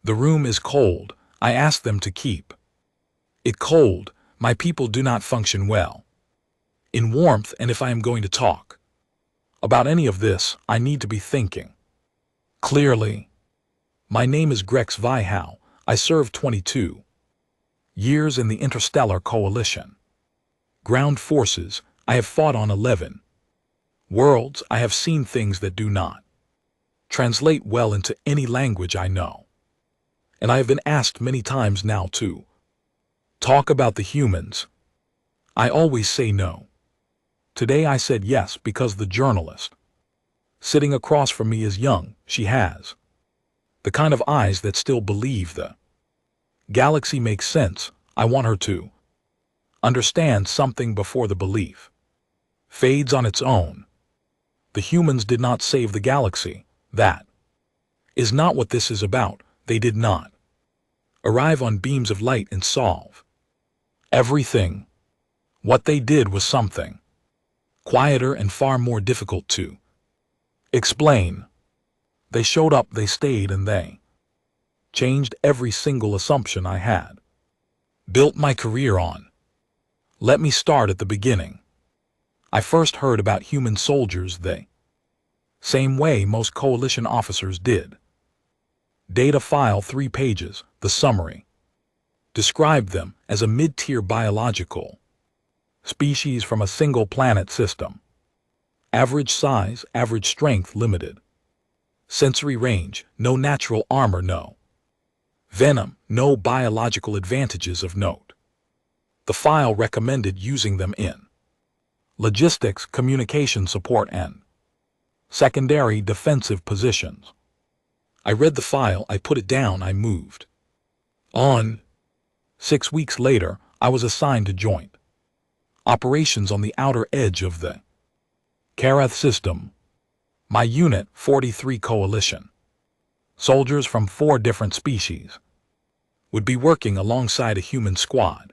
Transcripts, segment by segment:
The room is cold. I ask them to keep it cold. My people do not function well in warmth, and if I am going to talk about any of this, I need to be thinking clearly. My name is Grex Vihau. I served 22 years in the Interstellar Coalition. Ground forces, I have fought on 11 worlds. I have seen things that do not translate well into any language I know. And I have been asked many times now to talk about the humans. I always say no. Today I said yes because the journalist sitting across from me is young. She has the kind of eyes that still believe the galaxy makes sense. I want her to understand something before the belief fades on its own. The humans did not save the galaxy. That is not what this is about. They did not arrive on beams of light and solve everything. What they did was something quieter and far more difficult to explain. They showed up, they stayed, and they changed every single assumption I had built my career on. Let me start at the beginning. I first heard about human soldiers the same way most coalition officers did. Data file 3 pages, the summary described them as a mid-tier biological species from a single planet system. Average size, average strength limited. Sensory range, no natural armor, no venom, no biological advantages of note. The file recommended using them in logistics, communication support, and secondary defensive positions. I read the file, I put it down, I moved on. 6 weeks later, I was assigned to joint operations on the outer edge of the Karath system. My unit, 43 Coalition soldiers from 4 different species, would be working alongside a human squad.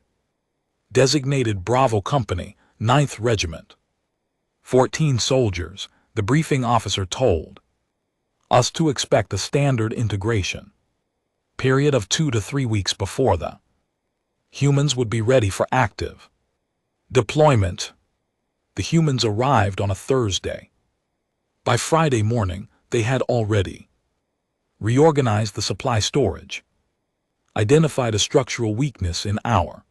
Designated Bravo Company, 9th Regiment. 14 soldiers. The briefing officer told us to expect a standard integration period of 2 to 3 weeks before the humans would be ready for active deployment. The humans arrived on a Thursday. By Friday morning, they had already reorganized the supply storage, identified a structural weakness in our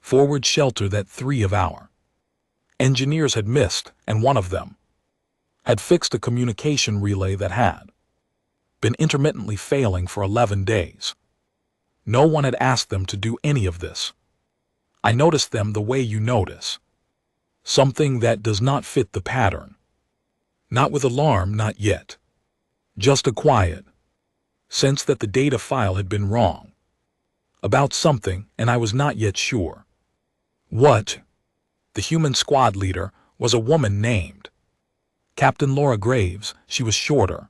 forward shelter that 3 of our engineers had missed, and one of them had fixed a communication relay that had been intermittently failing for 11 days. No one had asked them to do any of this. I noticed them the way you notice something that does not fit the pattern. Not with alarm, not yet. Just a quiet sense that the data file had been wrong about something, and I was not yet sure what. The human squad leader was a woman named Captain Laura Graves. She was shorter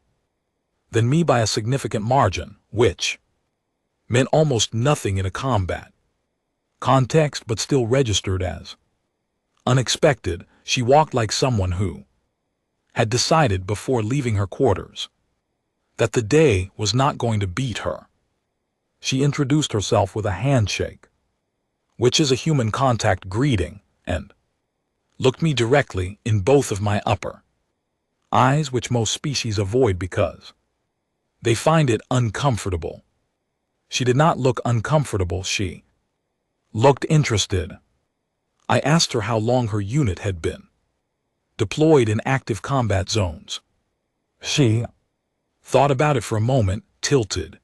than me by a significant margin, which meant almost nothing in a combat context, but still registered as unexpected. She walked like someone who had decided before leaving her quarters that the day was not going to beat her. She introduced herself with a handshake, which is a human contact greeting, and looked me directly in both of my upper eyes, which most species avoid because they find it uncomfortable. She did not look uncomfortable. She looked interested. I asked her how long her unit had been deployed in active combat zones. She thought about it for a moment, tilted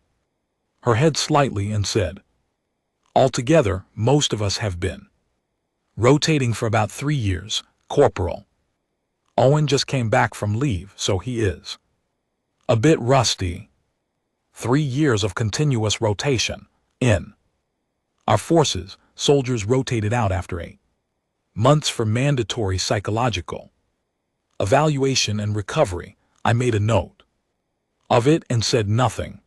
her head slightly, and said, "Altogether, most of us have been rotating for about 3 years, Corporal. Owen just came back from leave, so he is a bit rusty. 3 years of continuous rotation. In our forces, soldiers rotated out after 8 months for mandatory psychological evaluation and recovery. I made a note of it and said nothing.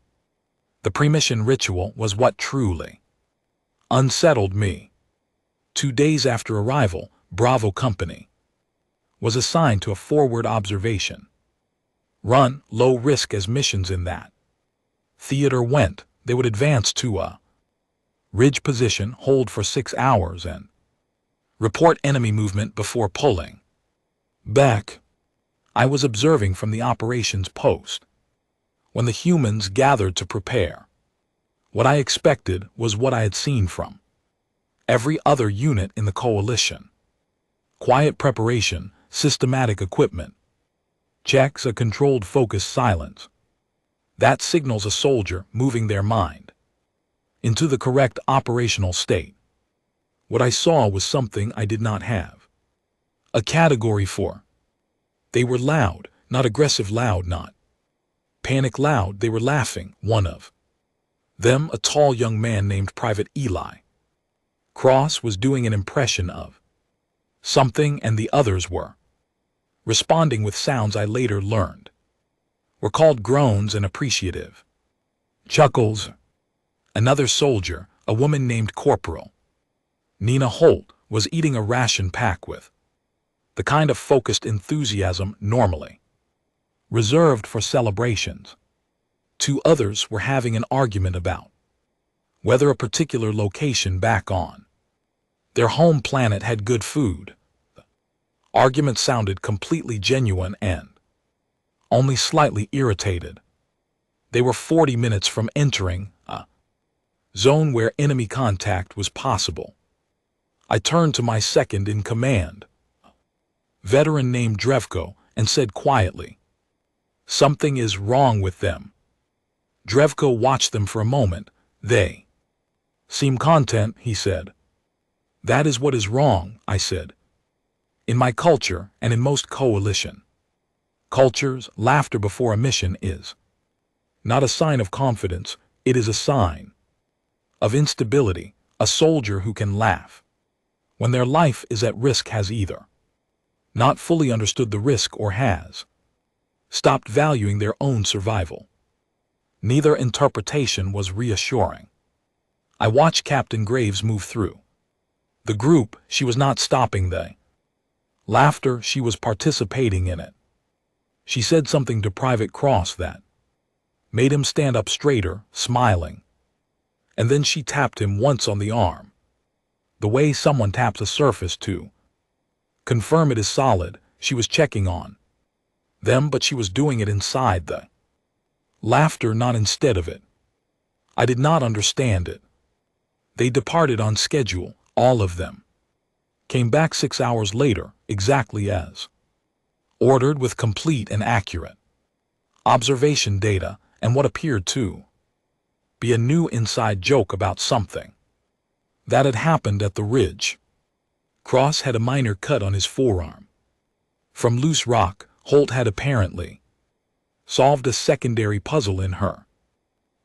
The pre-mission ritual was what truly unsettled me. 2 days after arrival, Bravo Company was assigned to a forward observation run, low risk as missions in that Theater went. They would advance to a ridge position, hold for 6 hours, and report enemy movement before pulling back. I was observing from the operations post when the humans gathered to prepare. What I expected was what I had seen from every other unit in the coalition. Quiet preparation, systematic equipment, checks, a controlled focused silence. That signals a soldier moving their mind into the correct operational state. What I saw was something I did not have. A category for. They were loud, not aggressive loud, not panic loud. They were laughing. One of them, a tall young man named Private Eli Cross, was doing an impression of something, and the others were responding with sounds I later learned were called groans and appreciative chuckles. Another soldier, a woman named Corporal Nina Holt, was eating a ration pack with the kind of focused enthusiasm normally reserved for celebrations. 2 others were having an argument about whether a particular location back on their home planet had good food. The argument sounded completely genuine and only slightly irritated. They were 40 minutes from entering a zone where enemy contact was possible. I turned to my second in command, a veteran named Drevko, and said quietly, "Something is wrong with them." Drevko watched them for a moment. "They seem content," he said. "That is what is wrong," I said. "In my culture and in most coalition cultures, laughter before a mission is not a sign of confidence, it is a sign of instability. A soldier who can laugh when their life is at risk has either not fully understood the risk or has stopped valuing their own survival." Neither interpretation was reassuring. I watched Captain Graves move through the group. She was not stopping the laughter, she was participating in it. She said something to Private Cross that made him stand up straighter, smiling. And then she tapped him once on the arm, the way someone taps a surface to confirm it is solid. She was checking on them, but she was doing it inside the laughter, not instead of it. I did not understand it. They departed on schedule, all of them. Came back 6 hours later, exactly as ordered, with complete and accurate observation data and what appeared to be a new inside joke about something that had happened at the ridge. Cross had a minor cut on his forearm from loose rock. Holt had apparently solved a secondary puzzle in her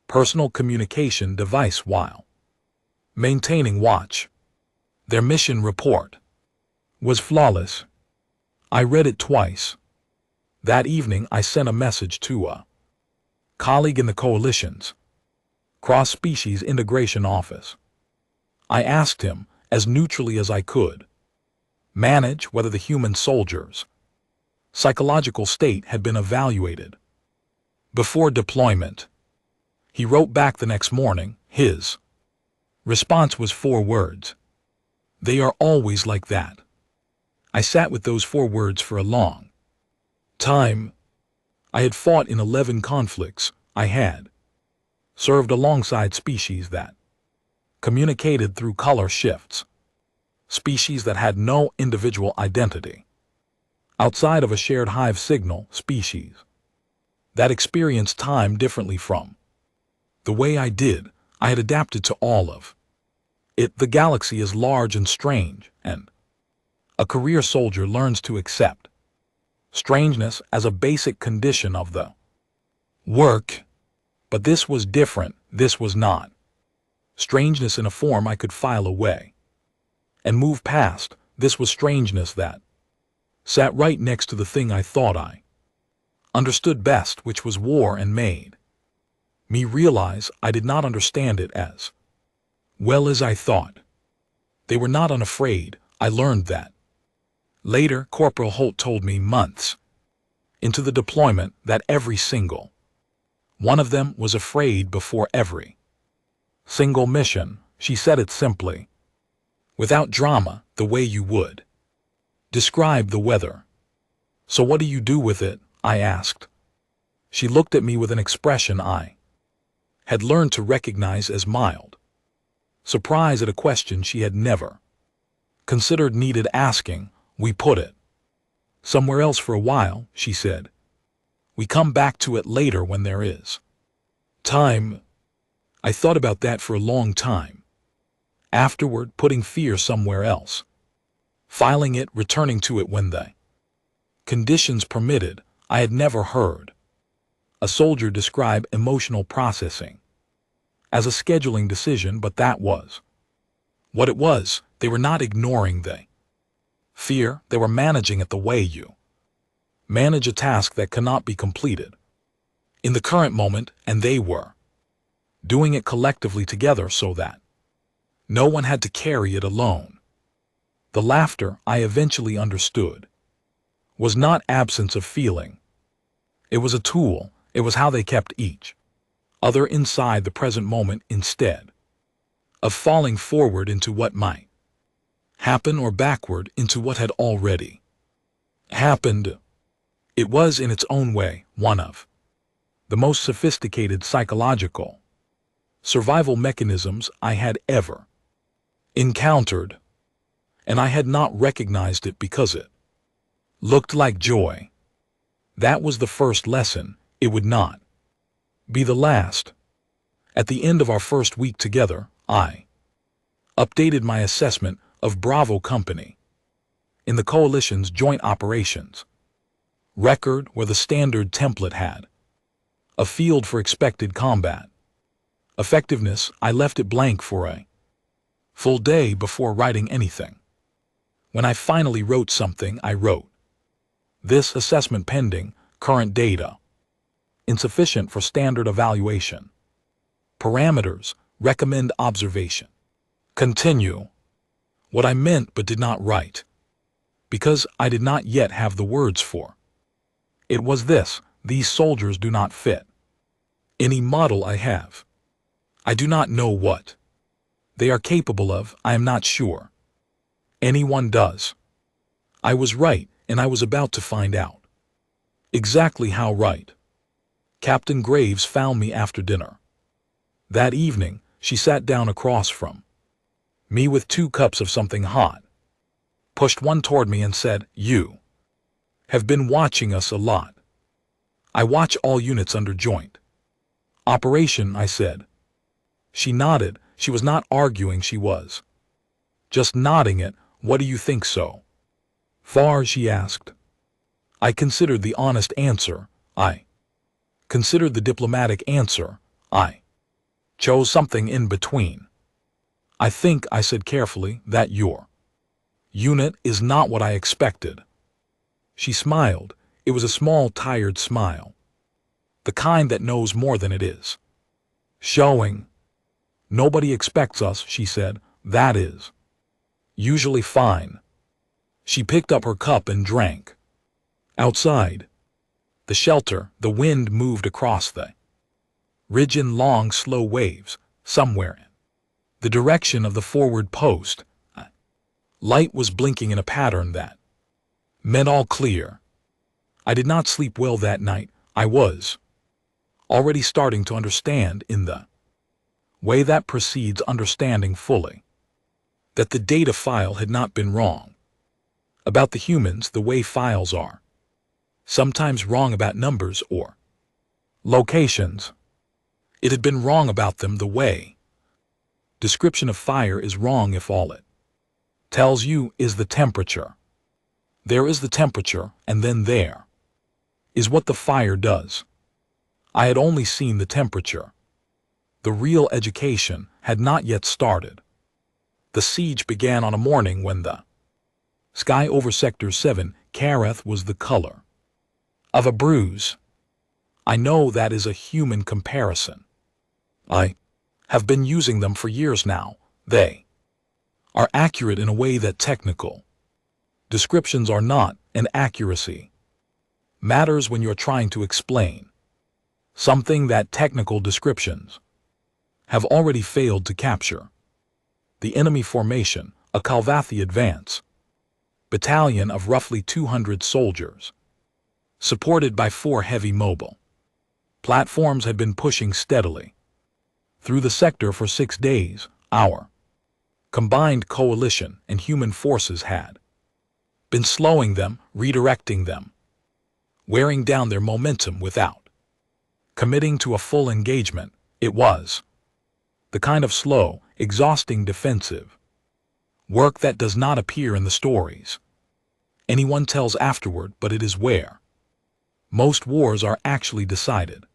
personal communication device while maintaining watch. Their mission report was flawless. I read it twice. That evening I sent a message to a colleague in the coalition's cross-species integration office. I asked him, as neutrally as I could, manage whether the human soldiers' psychological state had been evaluated before deployment. He wrote back the next morning. His response was 4 words. "They are always like that." I sat with those 4 words for a long time. I had fought in 11 conflicts. I had served alongside species that communicated through color shifts, species that had no individual identity outside of a shared hive signal, species that experienced time differently from the way I did. I had adapted to all of it. The galaxy is large and strange, and a career soldier learns to accept strangeness as a basic condition of the work. But this was different. This was not strangeness in a form I could file away and move past. This was strangeness that sat right next to the thing I thought I understood best, which was war, and made me realize I did not understand it as well as I thought. They were not unafraid. I learned that later. Corporal Holt told me months into the deployment that every single One of them was afraid before every single mission. She said it simply, without drama, the way you would describe the weather. So what do you do with it? I asked. She looked at me with an expression I had learned to recognize as mild surprise at a question she had never considered needed asking. We put it somewhere else for a while, she said. We come back to it later when there is time. I thought about that for a long time. Afterward, putting fear somewhere else. Filing it, returning to it when the conditions permitted. I had never heard a soldier describe emotional processing as a scheduling decision, but that was what it was. They were not ignoring the fear, they were managing it the way you manage a task that cannot be completed in the current moment, and they were doing it collectively together so that no one had to carry it alone. The laughter, I eventually understood, was not absence of feeling. It was a tool. It was how they kept each other inside the present moment instead of falling forward into what might happen or backward into what had already happened. It was, in its own way, one of the most sophisticated psychological survival mechanisms I had ever encountered, and I had not recognized it because it looked like joy. That was the first lesson. It would not be the last. At the end of our first week together, I updated my assessment of Bravo Company in the coalition's joint operations record, where the standard template had a field for expected combat effectiveness. I left it blank for a full day before writing anything. When I finally wrote something, I wrote, "This assessment pending, current data insufficient for standard evaluation. Parameters, recommend observation. Continue." What I meant but did not write, because I did not yet have the words for it, was this: these soldiers do not fit any model I have. I do not know what they are capable of. I am not sure anyone does. I was right, and I was about to find out exactly how right. Captain Graves found me after dinner. That evening, she sat down across from me with 2 cups of something hot, pushed one toward me and said, "You have been watching us a lot." "I watch all units under joint operation," I said. She nodded. She was not arguing, she was just nodding it. "What do you think so far?" she asked. I considered the honest answer. I considered the diplomatic answer. I chose something in between. "I think," I said carefully, "that your unit is not what I expected." She smiled. It was a small, tired smile, the kind that knows more than it is showing. "Nobody expects us," she said. "That is usually fine." She picked up her cup and drank. Outside the shelter, the wind moved across the ridge in long, slow waves. Somewhere in the direction of the forward post, a light was blinking in a pattern that meant all clear. I did not sleep well that night. I was already starting to understand, in the way that precedes understanding fully, that the data file had not been wrong about the humans the way files are sometimes wrong about numbers or locations. It had been wrong about them the way description of fire is wrong if all it tells you is the temperature. There is the temperature, and then there is what the fire does. I had only seen the temperature. The real education had not yet started. The siege began on a morning when the sky over Sector 7, Kareth, was the color of a bruise. I know that is a human comparison. I have been using them for years now. They are accurate in a way that technical descriptions are not, and accuracy matters when you're trying to explain something that technical descriptions have already failed to capture. The enemy formation, a Kalvathi advance battalion of roughly 200 soldiers, supported by 4 heavy mobile platforms, had been pushing steadily through the sector for 6 days. Our combined coalition and human forces had been slowing them, redirecting them, wearing down their momentum without committing to a full engagement. It was the kind of slow, exhausting defensive work that does not appear in the stories anyone tells afterward, but it is where most wars are actually decided.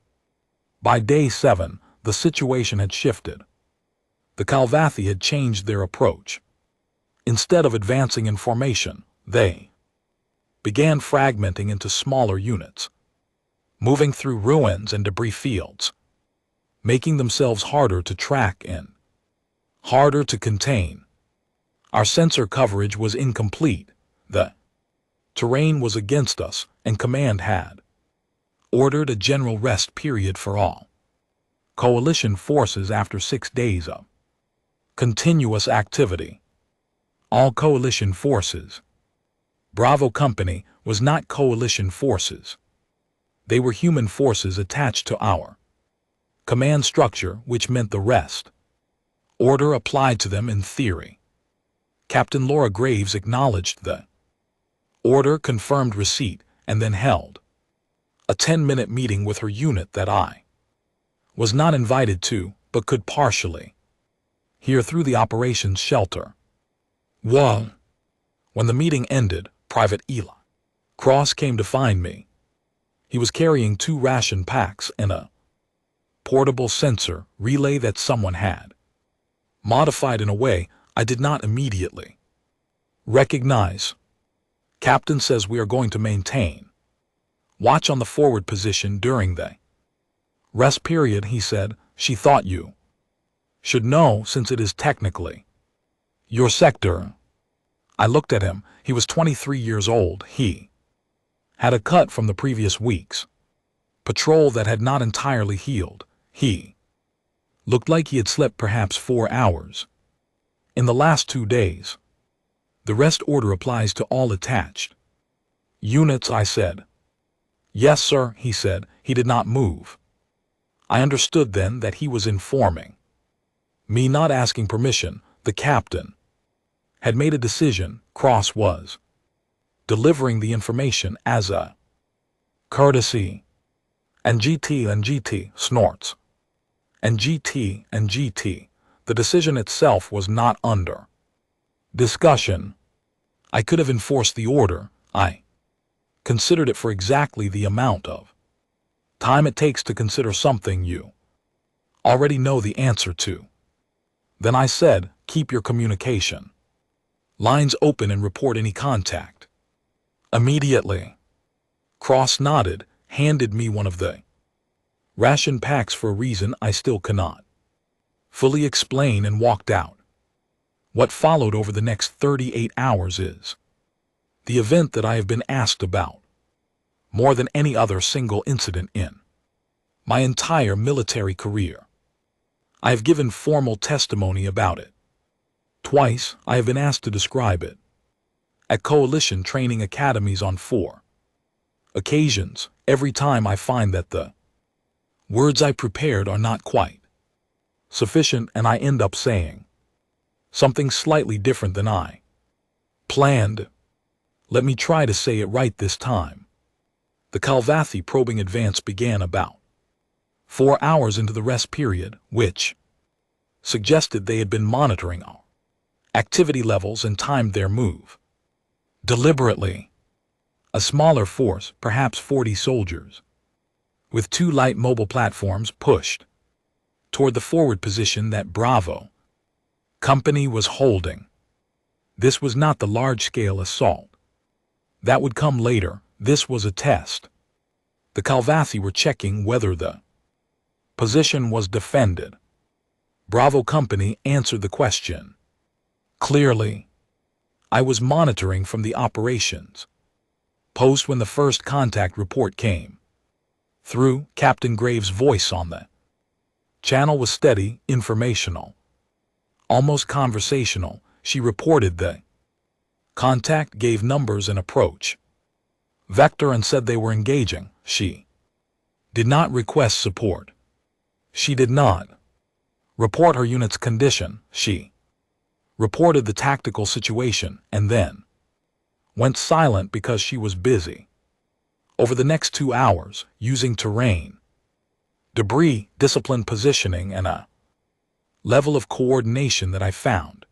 By day 7, the situation had shifted. The Kalvathi had changed their approach. Instead of advancing in formation, they began fragmenting into smaller units, moving through ruins and debris fields, making themselves harder to track and harder to contain. Our sensor coverage was incomplete. The terrain was against us, and command had ordered a general rest period for all coalition forces after 6 days of continuous activity. All coalition forces. Bravo Company was not coalition forces. They were human forces attached to our command structure, which meant the rest order applied to them in theory. Captain Laura Graves acknowledged the order, confirmed receipt, and then held a 10-minute meeting with her unit that I was not invited to, but could partially hear through the operations shelter. When the meeting ended, Private Eli Cross came to find me. He was carrying 2 ration packs and a portable sensor relay that someone had modified in a way I did not immediately recognize. Captain says we are going to maintain watch on the forward position during the rest period, he said. She thought you should know, since it is technically your sector. I looked at him. He was 23 years old. He had a cut from the previous week's patrol that had not entirely healed. He looked like he had slept perhaps 4 hours in the last 2 days. The rest order applies to all attached units, I said. Yes, sir, he said. He did not move. I understood then that he was informing me, not asking permission. The captain had made a decision. Cross was delivering the information as a courtesy. And GT snorts. And GT. The decision itself was not under discussion. I could have enforced the order. I considered it for exactly the amount of time it takes to consider something you already know the answer to. Then I said, keep your communication lines open and report any contact immediately. Cross nodded, handed me one of the ration packs for a reason I still cannot fully explain, and walked out. What followed over the next 38 hours is the event that I have been asked about more than any other single incident in my entire military career. I have given formal testimony about it. Twice I have been asked to describe it at coalition training academies on 4 occasions. Every time I find that the words I prepared are not quite sufficient, and I end up saying something slightly different than I planned. Let me try to say it right this time. The Kalvathi probing advance began about 4 hours into the rest period, which suggested they had been monitoring our activity levels and timed their move deliberately. A smaller force, perhaps 40 soldiers, with 2 light mobile platforms, pushed toward the forward position that Bravo Company was holding. This was not the large-scale assault that would come later. This was a test. The Kalvathi were checking whether the position was defended. Bravo Company answered the question clearly. I was monitoring from the operations post when the first contact report came. Through Captain Graves' voice on the channel was steady, informational, almost conversational. She reported the contact, gave numbers and approach vector, and said they were engaging. She did not request support. She did not report her unit's condition. She reported the tactical situation and then went silent because she was busy. Over the next 2 hours, using terrain, debris, disciplined positioning, and a level of coordination that I found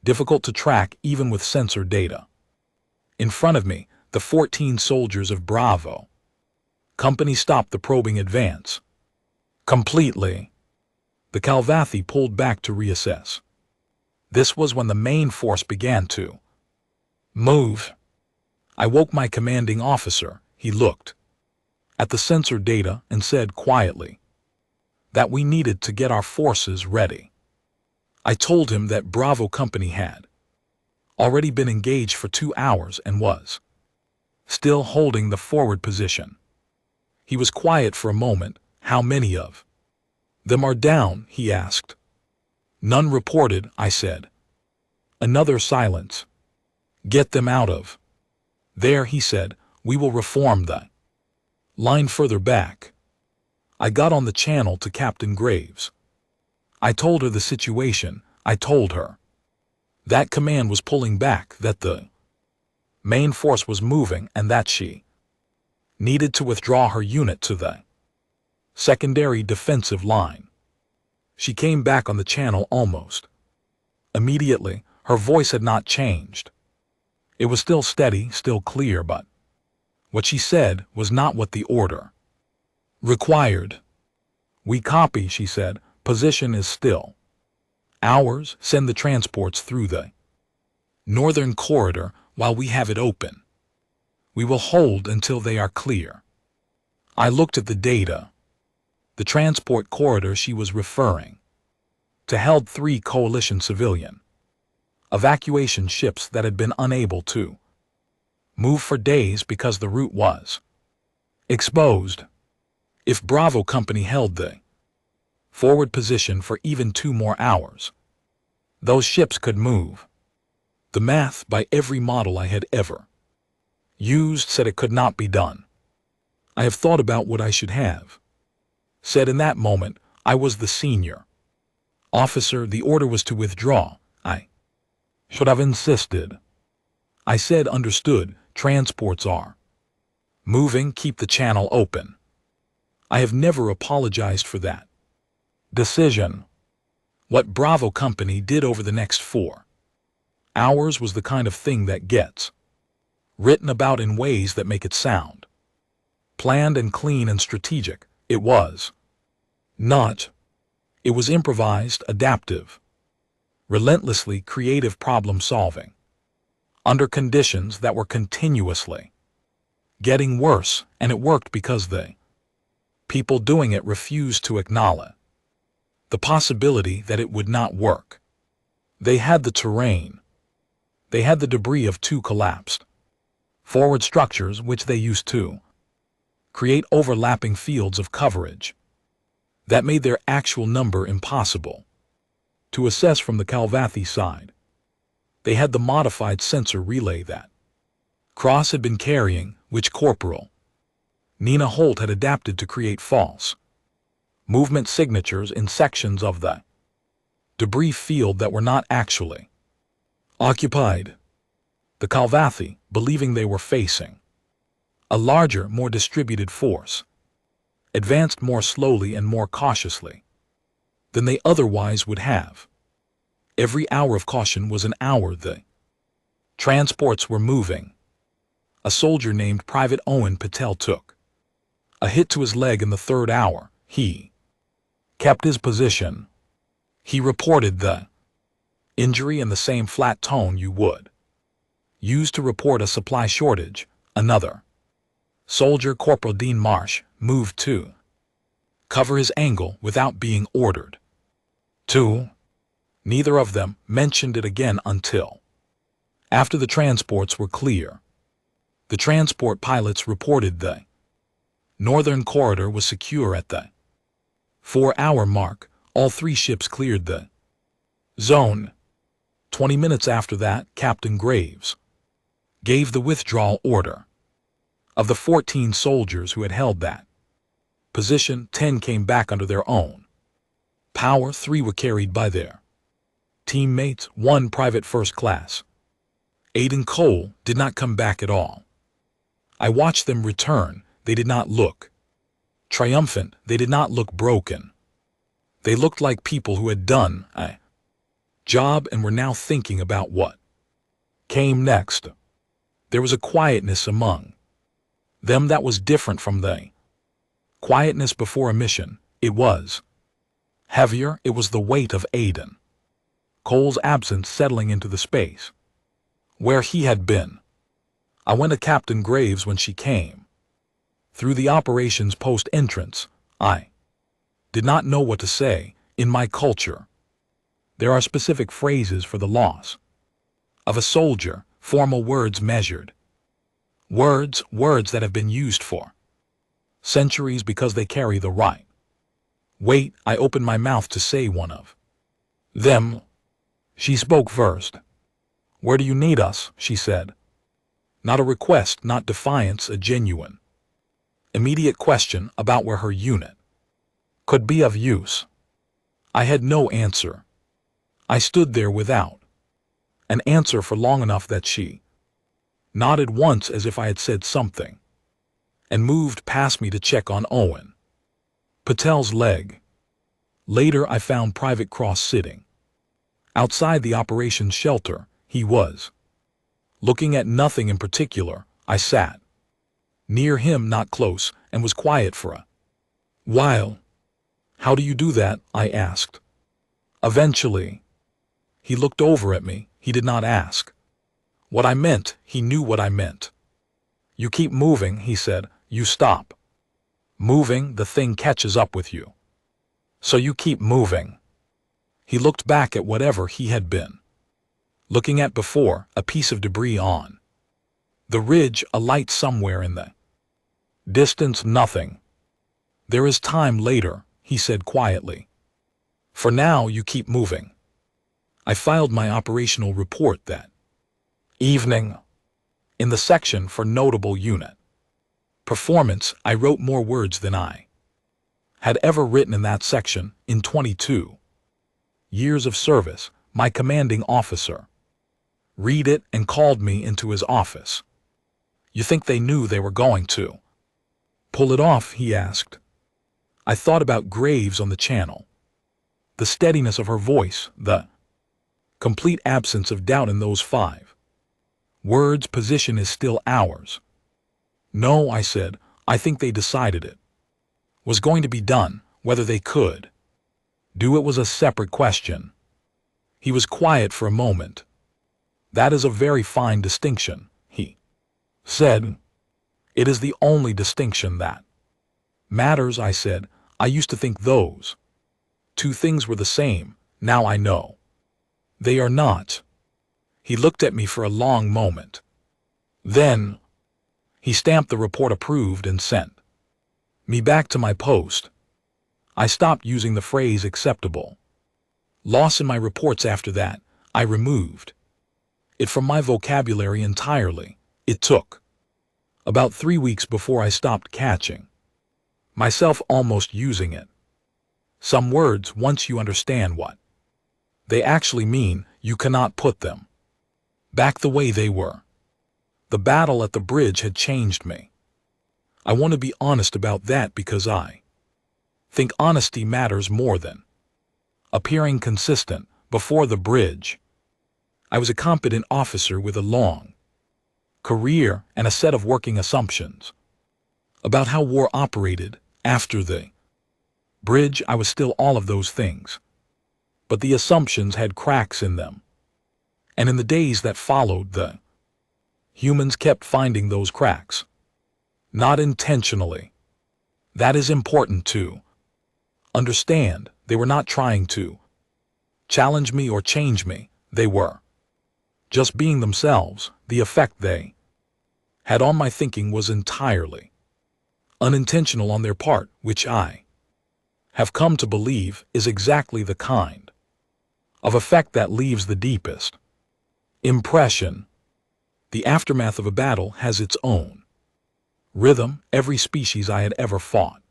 difficult to track even with sensor data. In front of me, the 14 soldiers of Bravo Company stopped the probing advance completely. The Calvathi pulled back to reassess. This was when the main force began to move. I woke my commanding officer. He looked at the sensor data and said quietly that we needed to get our forces ready. I told him that Bravo Company had already been engaged for 2 hours and was still holding the forward position. He was quiet for a moment. How many of them are down? He asked. None reported, I said. Another silence. Get them out of there, he said. We will reform the line further back. I got on the channel to Captain Graves. I told her the situation. I told her that command was pulling back, that the main force was moving, and that she needed to withdraw her unit to the secondary defensive line. She came back on the channel almost immediately. Her voice had not changed. It was still steady, still clear, but what she said was not what the order required. We copy, she said. Position is still ours. Send the transports through the northern corridor while we have it open. We will hold until they are clear. I looked at the data. The transport corridor she was referring to held 3 coalition civilian evacuation ships that had been unable to move for days because the route was exposed. If Bravo Company held the forward position for even 2 more hours, those ships could move. The math by every model I had ever used said it could not be done. I have thought about what I should have said in that moment. I was the senior officer. The order was to withdraw. I should have insisted. I said, understood, transports are moving, keep the channel open. I have never apologized for that decision. What Bravo Company did over the next 4 hours was the kind of thing that gets written about in ways that make it sound planned and clean and strategic. It was not. It was improvised, adaptive, relentlessly creative problem solving under conditions that were continuously getting worse, and it worked because the people doing it refused to acknowledge the possibility that it would not work. They had the terrain. They had the debris of 2 collapsed forward structures, which they used to create overlapping fields of coverage that made their actual number impossible to assess from the Calvathi side. They had the modified sensor relay that Cross had been carrying, which Corporal Nina Holt had adapted to create false movement signatures in sections of the debris field that were not actually occupied. The Calvathi, believing they were facing a larger, more distributed force, advanced more slowly and more cautiously than they otherwise would have. Every hour of caution was an hour the transports were moving. A soldier named Private Owen Patel took a hit to his leg in the 3rd hour. He kept his position. He reported the injury in the same flat tone you would use to report a supply shortage. Another soldier, Corporal Dean Marsh, moved to cover his angle without being ordered to. Neither of them mentioned it again until after the transports were clear. The transport pilots reported the Northern corridor was secure at the 4-hour mark. All 3 ships cleared the zone. 20 minutes after that, Captain Graves gave the withdrawal order. Of the 14 soldiers who had held that position, 10 came back under their own power. 3 were carried by their teammates. 1 private first class, Aiden Cole, did not come back at all. I watched them return. They did not look triumphant. They did not look broken. They looked like people who had done a job and were now thinking about what came next. There was a quietness among them that was different from the quietness before a mission. It was heavier. It was the weight of Aiden Cole's absence settling into the space where he had been. I went to Captain Graves when she came through the operations post entrance. I did not know what to say. In my culture, there are specific phrases for the loss of a soldier, formal words measured. Words that have been used for centuries because they carry the right weight. I opened my mouth to say one of them. She spoke first. "Where do you need us?" she said. Not a request, not defiance, a genuine, immediate question about where her unit could be of use. I had no answer. I stood there without an answer for long enough that she nodded once as if I had said something, and moved past me to check on Owen Patel's leg. Later I found Private Cross sitting outside the operations shelter. He was looking at nothing in particular. I sat near him, not close, and was quiet for a while. "How do you do that?" I asked. Eventually, he looked over at me. He did not ask what I meant. He knew what I meant. "You keep moving," he said. "You stop moving, the thing catches up with you. So you keep moving." He looked back at whatever he had been looking at before, a piece of debris on the ridge, a light somewhere in the distance. Nothing. "There is time later," he said quietly. "For now, you keep moving." I filed my operational report that evening. In the section for notable unit performance, I wrote more words than I had ever written in that section. In 22 years of service, my commanding officer read it and called me into his office. "You think they knew they were going to pull it off?" he asked. I thought about Graves on the channel. The steadiness of her voice, the complete absence of doubt in those 5 words. "Position is still ours." "No," I said. "I think they decided it was going to be done. Whether they could do it was a separate question." He was quiet for a moment. "That is a very fine distinction," he said. "It is the only distinction that matters," I said. "I used to think those 2 things were the same. Now I know they are not." He looked at me for a long moment. Then he stamped the report approved and sent me back to my post. I stopped using the phrase acceptable loss in my reports after that. I removed it from my vocabulary entirely. It took about 3 weeks before I stopped catching myself almost using it. Some words, once you understand what they actually mean, you cannot put them back the way they were. The battle at the bridge had changed me. I want to be honest about that because I think honesty matters more than appearing consistent. Before the bridge, I was a competent officer with a long career and a set of working assumptions about how war operated. After the bridge, I was still all of those things, but the assumptions had cracks in them. And in the days that followed, the humans kept finding those cracks. Not intentionally. That is important to understand. They were not trying to challenge me or change me. They were just being themselves. The effect they had on my thinking was entirely unintentional on their part, which I have come to believe is exactly the kind of effect that leaves the deepest impression. The aftermath of a battle has its own rhythm. Every species I had ever fought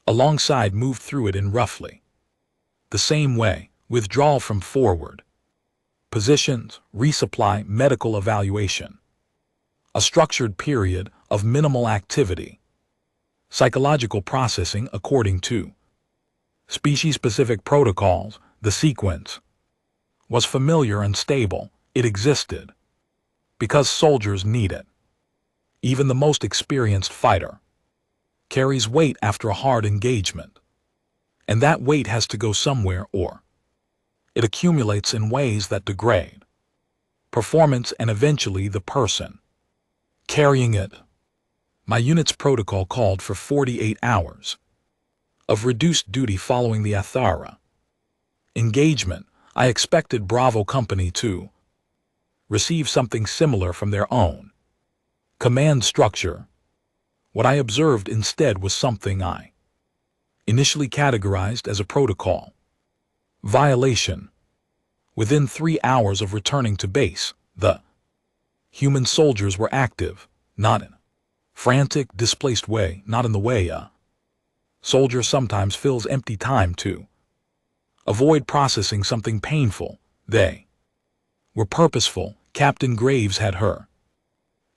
alongside moved through it in roughly the same way: withdrawal from forward positions, resupply, medical evaluation, a structured period of minimal activity, psychological processing according to species-specific protocols. The sequence was familiar and stable. It existed because soldiers need it. Even the most experienced fighter carries weight after a hard engagement, and that weight has to go somewhere, or it accumulates in ways that degrade performance and eventually the person carrying it. My unit's protocol called for 48 hours of reduced duty following the Athara engagement. I expected Bravo Company to receive something similar from their own command structure. What I observed instead was something I initially categorized as a protocol violation. Within 3 hours of returning to base, the human soldiers were active, not in a frantic, displaced way, not in the way a soldier sometimes fills empty time to avoid processing something painful. They were purposeful. Captain Graves had her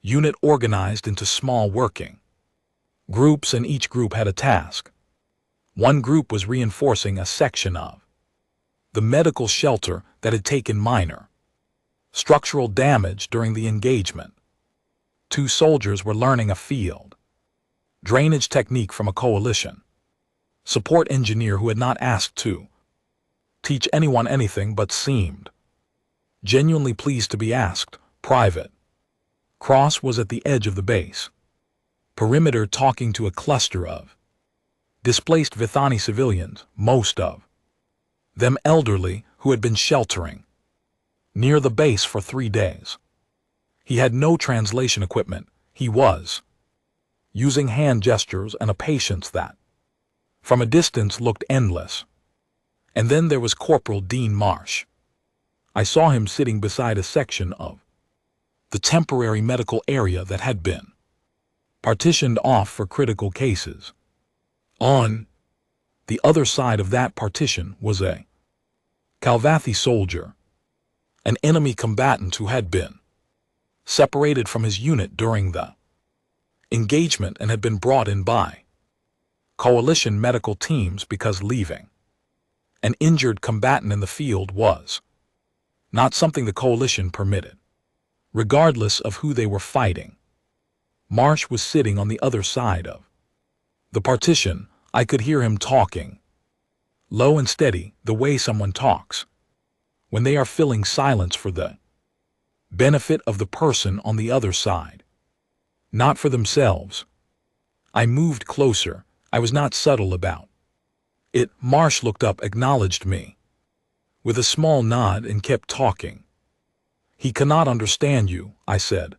unit organized into small working groups, and each group had a task. One group was reinforcing a section of the medical shelter that had taken minor structural damage during the engagement. 2 soldiers were learning a field drainage technique from a coalition support engineer who had not asked to teach anyone anything but seemed genuinely pleased to be asked. Private Cross was at the edge of the base perimeter talking to a cluster of displaced Vithani civilians, most of them elderly, who had been sheltering near the base for 3 days. He had no translation equipment. He was using hand gestures and a patience that, from a distance, looked endless. And then there was Corporal Dean Marsh. I saw him sitting beside a section of the temporary medical area that had been partitioned off for critical cases. On the other side of that partition was a Kalvathi soldier, an enemy combatant who had been separated from his unit during the engagement and had been brought in by coalition medical teams because leaving an injured combatant in the field was not something the coalition permitted, regardless of who they were fighting. Marsh was sitting on the other side of the partition. I could hear him talking, low and steady, the way someone talks when they are filling silence for the benefit of the person on the other side, not for themselves. I moved closer. I was not subtle about it. Marsh looked up, acknowledged me with a small nod, and kept talking. "He cannot understand you," I said.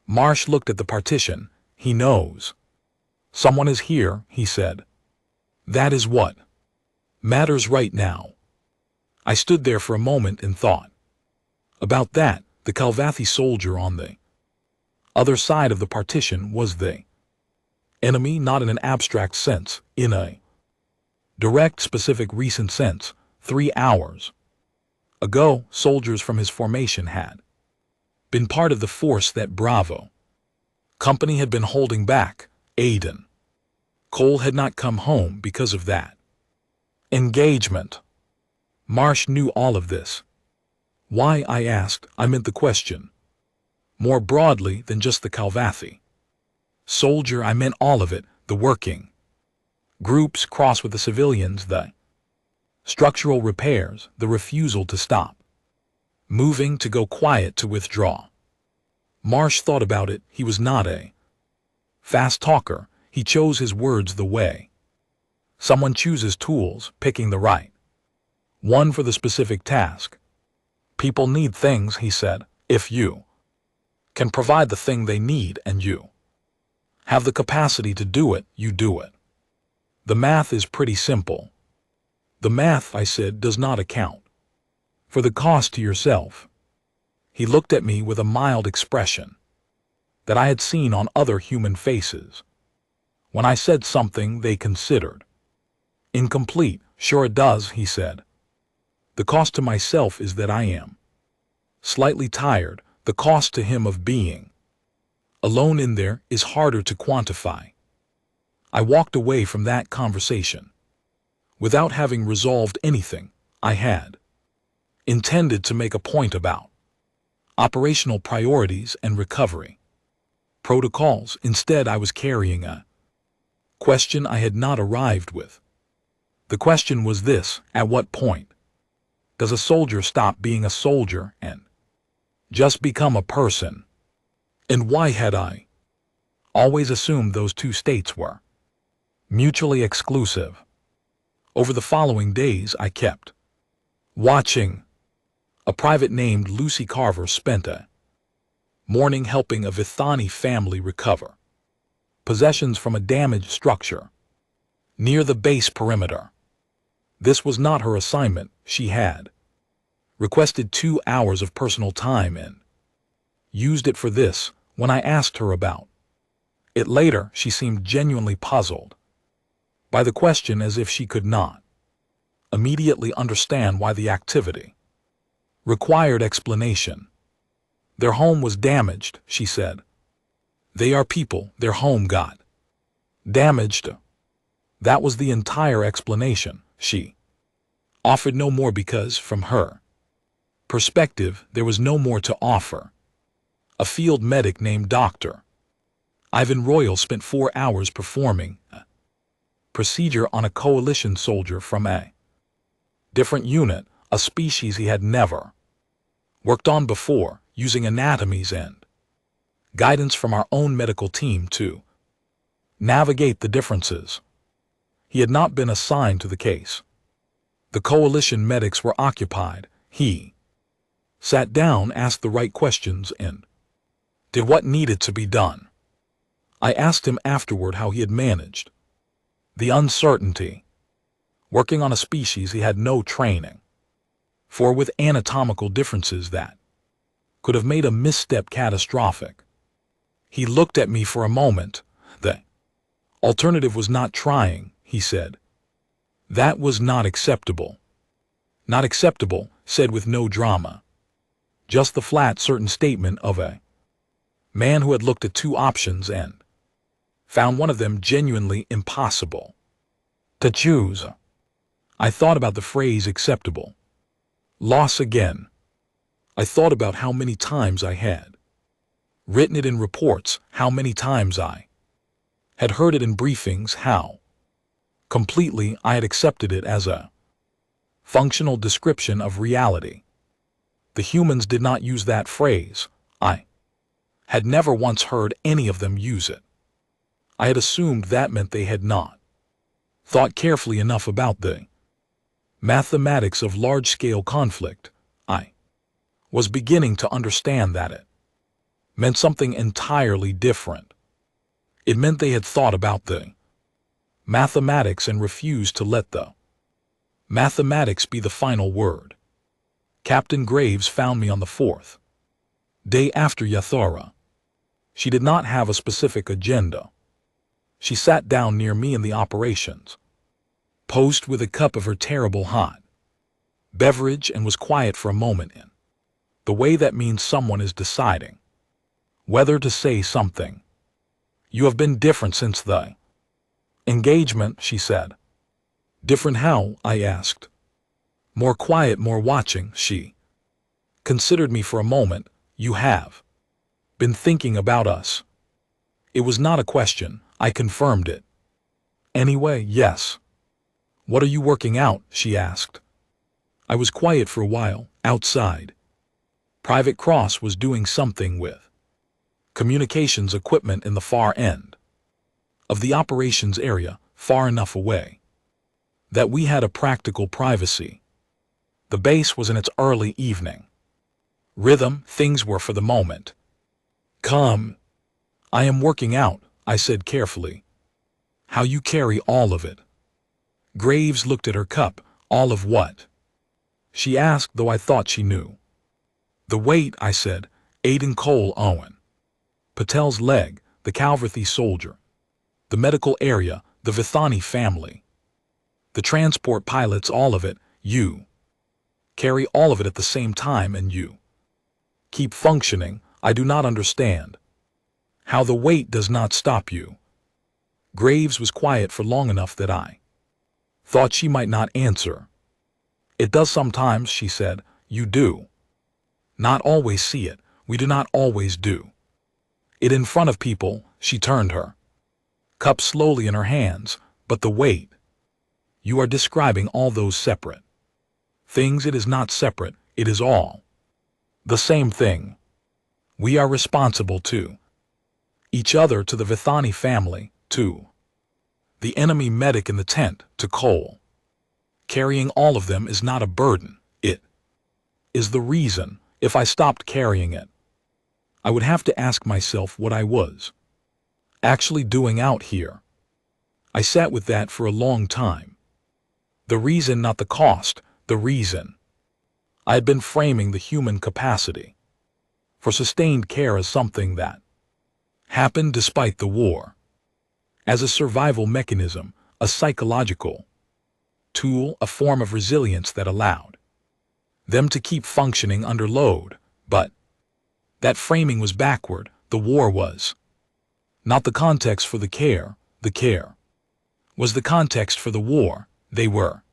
Marsh looked at the partition. "He knows someone is here," he said. "That is what matters right now." I stood there for a moment and thought about that. The Kalvathi soldier on the other side of the partition was the enemy, not in an abstract sense, in a direct, specific, recent sense. 3 hours ago, soldiers from his formation had been part of the force that Bravo Company had been holding back. Aiden Cole had not come home because of that engagement. Marsh knew all of this. Why, I asked. I meant the question more broadly than just the Kalvathi soldier. I meant all of it, the working groups cross with the civilians, the structural repairs, the refusal to stop moving, to go quiet, to withdraw. Marsh thought about it. He was not a fast talker. He chose his words the way someone chooses tools, picking the right one for the specific task. "People need things," he said. "If you can provide the thing they need and you Have the capacity to do it, you do it. The math is pretty simple. The math, I said, does not account for the cost to yourself. He looked at me with a mild expression that I had seen on other human faces when I said something they considered incomplete. Sure it does, he said. The cost to myself is that I am slightly tired. The cost to him of being alone in there is harder to quantify. I walked away from that conversation without having resolved anything I had intended to make a point about operational priorities and recovery protocols. Instead, I was carrying a question I had not arrived with. The question was this: at what point does a soldier stop being a soldier and just become a person? And why had I always assumed those two states were mutually exclusive? Over the following days, I kept watching. A private named Lucy Carver spent a morning helping a Vithani family recover possessions from a damaged structure near the base perimeter. This was not her assignment. She had requested 2 hours of personal time and used it for this. When I asked her about it later, she seemed genuinely puzzled by the question, as if she could not immediately understand why the activity required explanation. Their home was damaged, she said. They are people, their home got damaged. That was the entire explanation. She offered no more because, from her perspective, there was no more to offer. A field medic named Dr. Ivan Royal spent 4 hours performing a procedure on a coalition soldier from a different unit, a species he had never worked on before, using anatomies and guidance from our own medical team to navigate the differences. He had not been assigned to the case. The coalition medics were occupied. He sat down, asked the right questions, and did what needed to be done. I asked him afterward how he had managed the uncertainty working on a species he had no training for, with anatomical differences that could have made a misstep catastrophic. He looked at me for a moment. The alternative was not trying, he said. That was not acceptable. Not acceptable, said with no drama. Just the flat, certain statement of a man who had looked at 2 options and found one of them genuinely impossible to choose. I thought about the phrase acceptable loss again. I thought about how many times I had written it in reports, how many times I had heard it in briefings, how completely I had accepted it as a functional description of reality. The humans did not use that phrase. I had never once heard any of them use it. I had assumed that meant they had not thought carefully enough about the mathematics of large-scale conflict. I was beginning to understand that it meant something entirely different. It meant they had thought about the mathematics and refused to let the mathematics be the final word. Captain Graves found me on the 4th day after Yathora. She did not have a specific agenda. She sat down near me in the operations post with a cup of her terrible hot beverage and was quiet for a moment in the way that means someone is deciding whether to say something. You have been different since the engagement, she said. Different how? I asked. More quiet, more watching. She considered me for a moment. You have been thinking about us. It was not a question. I confirmed it. Anyway, yes. What are you working out? She asked. I was quiet for a while. Outside, Private Cross was doing something with communications equipment in the far end of the operations area, far enough away that we had a practical privacy. The base was in its early evening rhythm. Things were, for the moment, calm. I am working out, I said carefully. How you carry all of it. Graves looked at her cup. All of what? She asked, though I thought she knew. The weight, I said. Aiden Cole Owen. Patel's leg, the Calverthy soldier. The medical area, the Vithani family. The transport pilots, all of it, you. Carry all of it at the same time, and you. Keep functioning. I do not understand. How the weight does not stop you. Graves was quiet for long enough that I thought she might not answer. It does sometimes, she said. You do. Not always see it. We do not always do. It in front of people. She turned her cup slowly in her hands. But the weight. You are describing all those separate things. It is not separate. It is all the same thing. We are responsible to each other, to the Vithani family, to the enemy medic in the tent, to Cole. Carrying all of them is not a burden. It is the reason. If I stopped carrying it, I would have to ask myself what I was actually doing out here. I sat with that for a long time. The reason, not the cost, the reason. I had been framing the human capacity for sustained care as something that happened despite the war, as a survival mechanism, a psychological tool, a form of resilience that allowed them to keep functioning under load. But that framing was backward. The war was not the context for the care was the context for the war. They were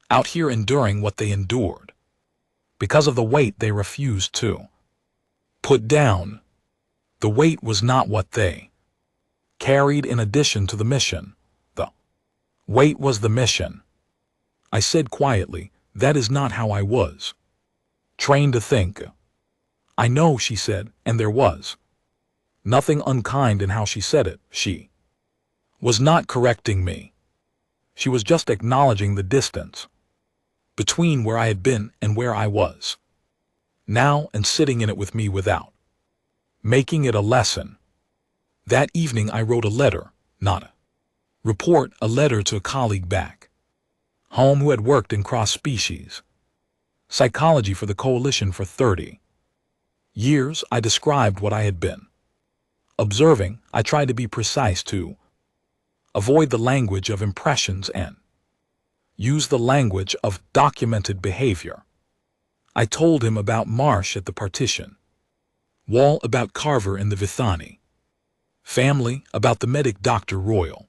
out here enduring what they endured because of the weight they refused to put down. The weight was not what they carried in addition to the mission. The weight was the mission. I said quietly, that is not how I was trained to think. I know, she said, and there was nothing unkind in how she said it. She was not correcting me. She was just acknowledging the distance between where I had been and where I was now, and sitting in it with me without making it a lesson. That evening I wrote a letter, not a report, a letter to a colleague back home who had worked in cross-species psychology for the Coalition for 30 years. I described what I had been observing. I tried to be precise, to avoid the language of impressions and use the language of documented behavior. I told him about Marsh at the partition wall, about Carver and the Vithani family, about the medic Dr. Royal,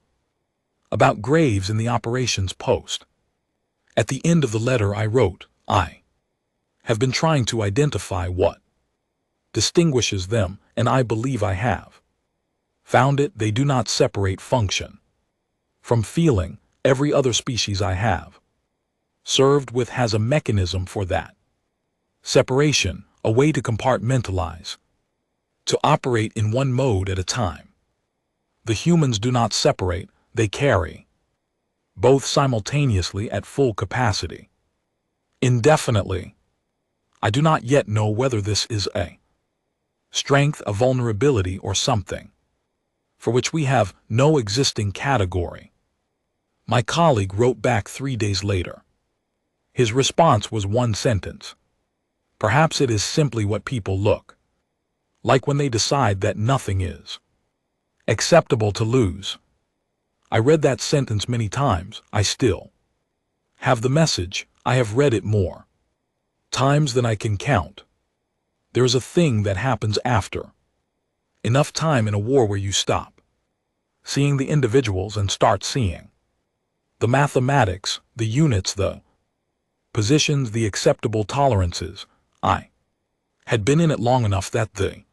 about Graves in the operations post. At the end of the letter I wrote, I have been trying to identify what distinguishes them, and I believe I have found it. They do not separate function from feeling. Every other species I have served with has a mechanism for that separation, a way to compartmentalize, to operate in one mode at a time. The humans do not separate, they carry both simultaneously at full capacity, indefinitely. I do not yet know whether this is a strength, a vulnerability, or something for which we have no existing category. My colleague wrote back 3 days later. His response was one sentence. Perhaps it is simply what people look like when they decide that nothing is acceptable to lose. I read that sentence many times. I still have the message. I have read it more times than I can count. There is a thing that happens after enough time in a war where you stop seeing the individuals and start seeing the mathematics, the units, the positions, the acceptable tolerances. I had been in it long enough that the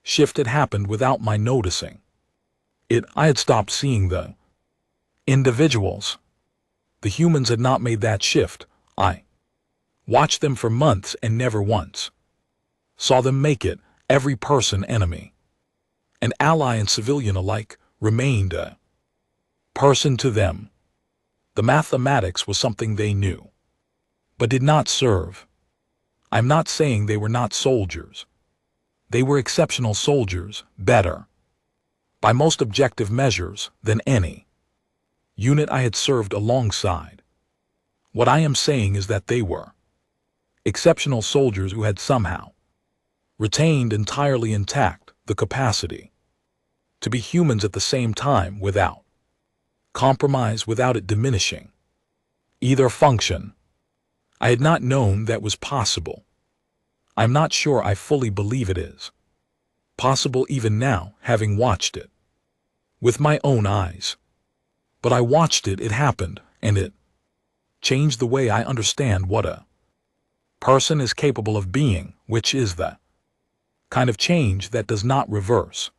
shift had happened without my noticing it. I had stopped seeing the individuals. The humans had not made that shift. I watched them for months and never once saw them make it. Every person, enemy and ally and civilian alike, remained a person to them. The mathematics was something they knew, but did not serve. I'm not saying they were not soldiers. They were exceptional soldiers, better by most objective measures, than any unit I had served alongside. What I am saying is that they were exceptional soldiers who had somehow retained entirely intact the capacity to be humans at the same time without compromise, without it diminishing either function. I had not known that was possible. I'm not sure I fully believe it is possible even now, having watched it with my own eyes. But I watched it, it happened, and it changed the way I understand what a person is capable of being, which is the kind of change that does not reverse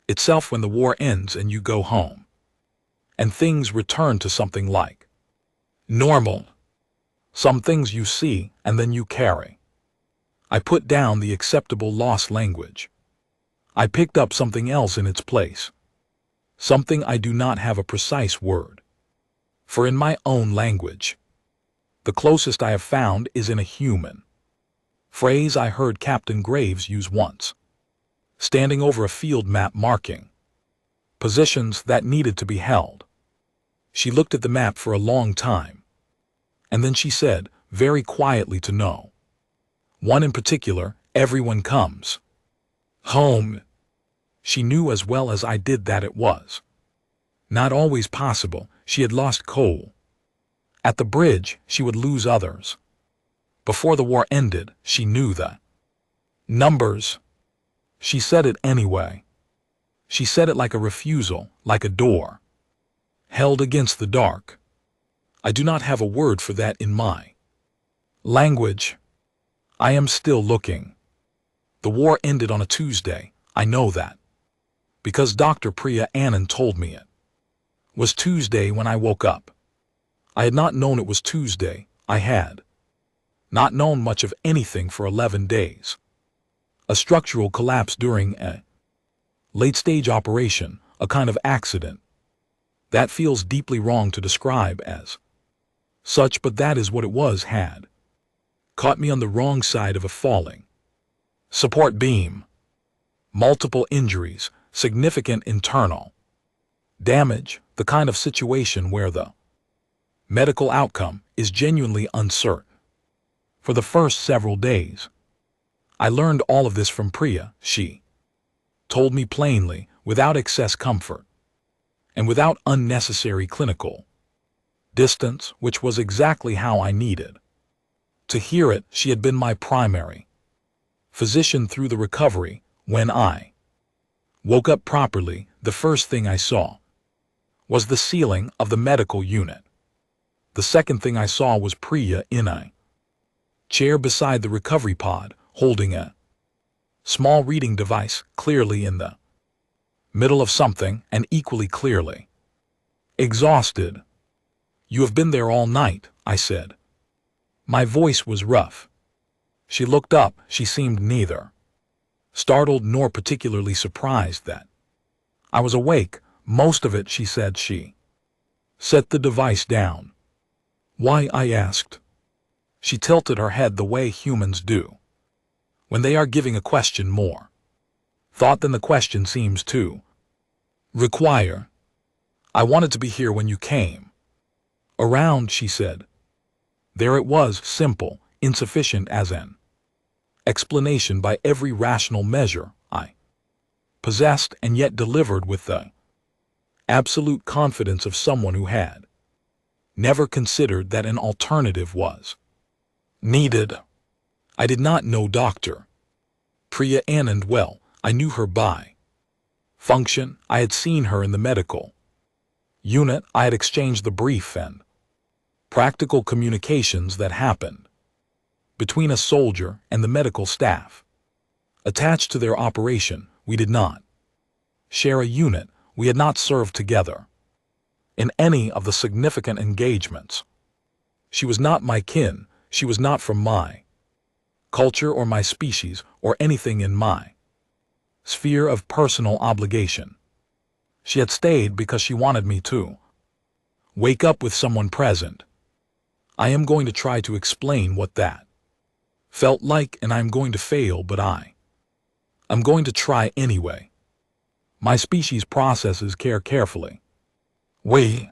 itself when the war ends and you go home, and things return to something like normal. Some things you see and then you carry. I put down the acceptable lost language. I picked up something else in its place. Something I do not have a precise word for in my own language. The closest I have found is in a human phrase I heard Captain Graves use once, standing over a field map marking positions that needed to be held. She looked at the map for a long time, and then she said, very quietly, to no one in particular, everyone comes home. She knew as well as I did that it was not always possible. She had lost Cole at the bridge, she would lose others. Before the war ended, she knew the numbers. She said it anyway. She said it like a refusal, like a door held against the dark. I do not have a word for that in my language. I am still looking. The war ended on a Tuesday, I know that, because Dr. Priya Anand told me it was Tuesday when I woke up. I had not known it was Tuesday. I had not known much of anything for 11 days. A structural collapse during a late-stage operation, a kind of accident. That feels deeply wrong to describe as such, but that is what it was, had caught me on the wrong side of a falling support beam. Multiple injuries, significant internal damage, the kind of situation where the medical outcome is genuinely uncertain. For the first several days, I learned all of this from Priya. She told me plainly, without excess comfort, and without unnecessary clinical distance, which was exactly how I needed to hear it. She had been my primary physician through the recovery. When I woke up properly, the first thing I saw was the ceiling of the medical unit. The second thing I saw was Priya in a chair beside the recovery pod, holding a small reading device, clearly in the middle of something, and equally clearly exhausted. "You have been there all night," I said. My voice was rough. She looked up. She seemed neither startled nor particularly surprised that I was awake. "Most of it," she said. She set the device down. "Why?" I asked. She tilted her head the way humans do when they are giving a question more thought than the question seems to require. "I wanted to be here when you came around," she said. There it was, simple, insufficient as an explanation by every rational measure I possessed, and yet delivered with the absolute confidence of someone who had never considered that an alternative was needed. I did not know Dr. Priya Anand well. I knew her by function. I had seen her in the medical unit. I had exchanged the brief and practical communications that happened between a soldier and the medical staff attached to their operation. We did not share a unit. We had not served together in any of the significant engagements. She was not my kin. She was not from my culture or my species or anything in my sphere of personal obligation. She had stayed because she wanted me to wake up with someone present. I am going to try to explain what that felt like, and I'm going to fail, but I'm going to try anyway. My species processes care carefully. We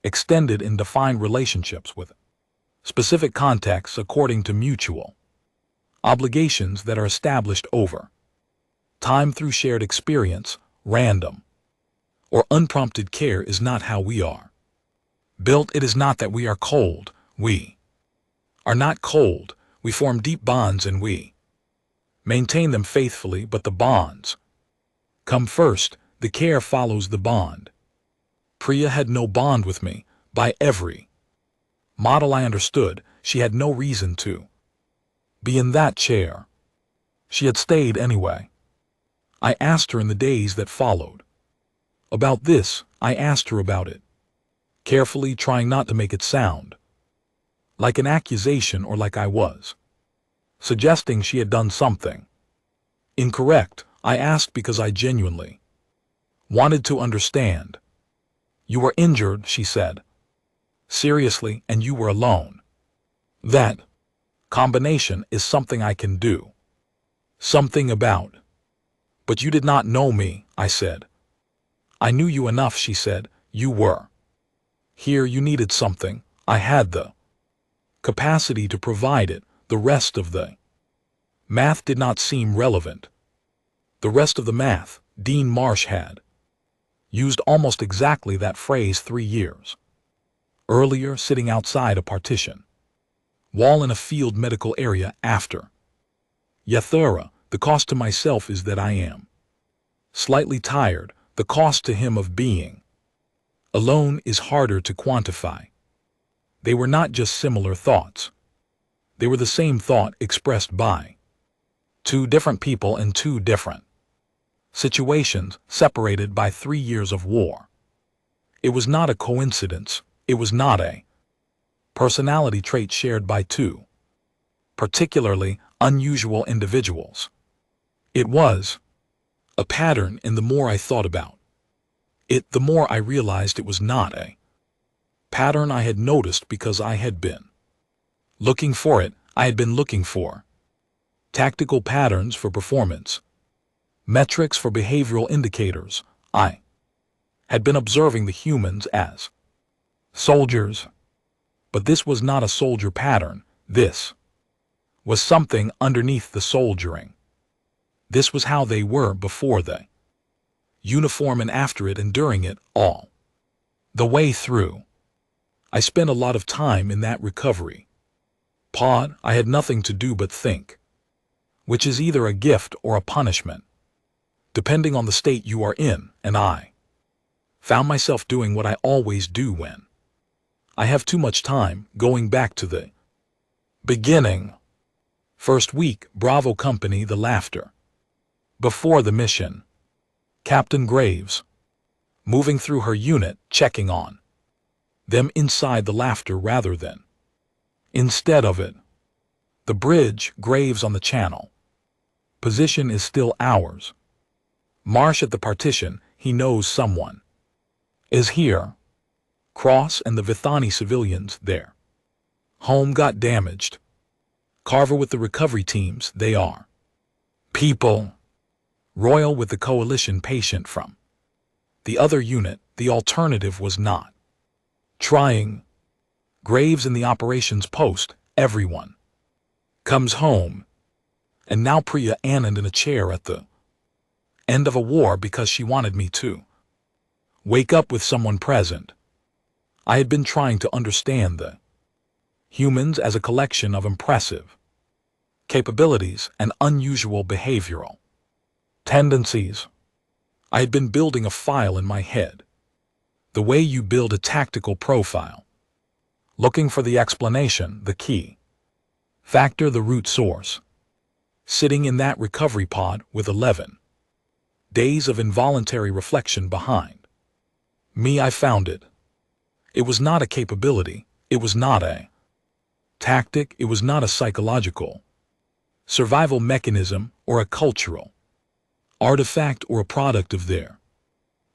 extended and defined relationships with specific contexts according to mutual obligations that are established over time through shared experience. Random or unprompted care is not how we are built. It is not that we are cold. We are not cold. We form deep bonds and we maintain them faithfully, but the bonds come first. The care follows the bond. Priya had no bond with me. By every model I understood, she had no reason to be in that chair. She had stayed anyway. I asked her in the days that followed about this. I asked her about it, carefully trying not to make it sound like an accusation or like I was suggesting she had done something incorrect. I asked because I genuinely wanted to understand. You were injured, she said. Seriously, and you were alone. That combination is something I can do something about. But you did not know me, I said. I knew you enough, she said. You were here, you needed something. I had the capacity to provide it. The rest of the math did not seem relevant. The rest of the math, Dean Marsh had used almost exactly that phrase 3 years earlier, sitting outside a partition wall in a field medical area after Yathura. The cost to myself is that I am slightly tired. The cost to him of being alone is harder to quantify. They were not just similar thoughts. They were the same thought expressed by two different people in two different situations, separated by 3 years of war. It was not a coincidence. It was not a personality trait shared by two particularly unusual individuals. It was a pattern, and the more I thought about it, the more I realized it was not a pattern I had noticed because I had been looking for it. I had been looking for tactical patterns for performance, metrics for behavioral indicators. I had been observing the humans as soldiers. But this was not a soldier pattern. This was something underneath the soldiering. This was how they were before the uniform and after it and during it, all the way through. I spent a lot of time in that recovery pod. I had nothing to do but think, which is either a gift or a punishment, depending on the state you are in, and I found myself doing what I always do when I have too much time, going back to the beginning. First week, Bravo Company, the laughter before the mission. Captain Graves, moving through her unit, checking on them inside the laughter rather than instead of it. The bridge, Graves on the channel. Position is still ours. Marsh at the partition. He knows someone is here. Cross and the Vithani civilians there. Home got damaged. Carver with the recovery teams. They are people. Royal with the coalition patient from the other unit. The alternative was not trying. Graves in the operations post. Everyone comes home. And now Priya Anand in a chair at the end of a war because she wanted me to wake up with someone present. I had been trying to understand the humans as a collection of impressive capabilities and unusual behavioral tendencies. I had been building a file in my head, the way you build a tactical profile, looking for the explanation, the key factor, the root source. Sitting in that recovery pod with 11 days of involuntary reflection behind me, I found it. It was not a capability. It was not a tactic. It was not a psychological survival mechanism or a cultural artifact or a product of their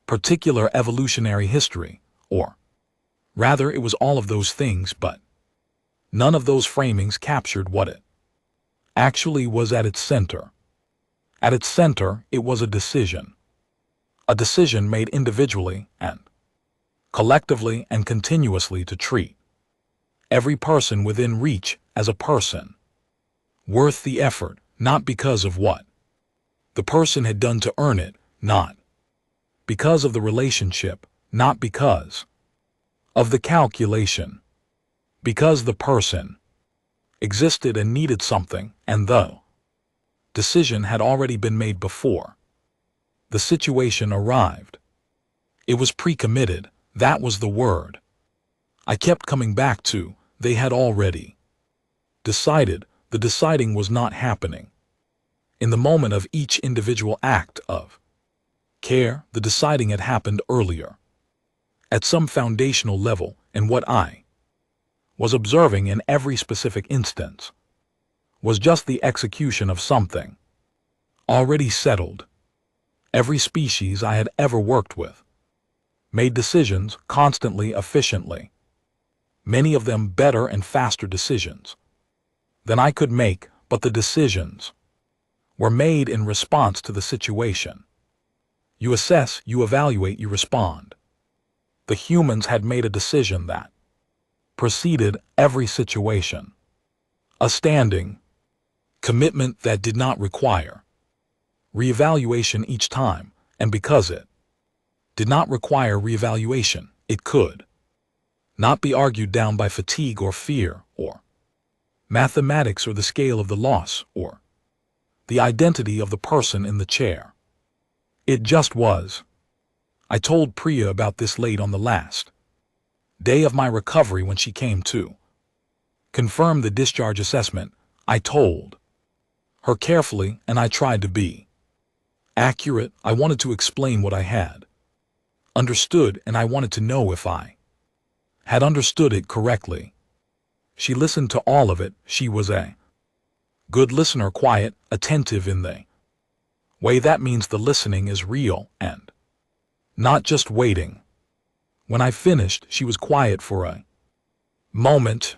particular evolutionary history, or rather it was all of those things, but none of those framings captured what it actually was at its center. At its center, it was a decision A decision made individually and collectively and continuously to treat every person within reach as a person, worth the effort, not because of what the person had done to earn it, not because of the relationship, not because of the calculation, because the person existed and needed something, and the decision had already been made before the situation arrived. It was pre-committed, that was the word. I kept coming back to, they had already decided. The deciding was not happening in the moment of each individual act of care. The deciding had happened earlier, at some foundational level, and what I was observing in every specific instance was just the execution of something already settled. Every species I had ever worked with made decisions constantly, efficiently, many of them better and faster decisions than I could make, but the decisions were made in response to the situation. You assess, you evaluate, you respond. The humans had made a decision that preceded every situation, a standing commitment that did not require reevaluation each time, and because it did not require reevaluation, it could not be argued down by fatigue or fear or mathematics or the scale of the loss or the identity of the person in the chair. It just was. I told Priya about this late on the last day of my recovery when she came to confirm the discharge assessment. I told her carefully, and I tried to be accurate. I wanted to explain what I had understood, and I wanted to know if I had understood it correctly. She listened to all of it. She was a good listener, quiet, attentive in the way that means the listening is real and not just waiting. When I finished, she was quiet for a moment.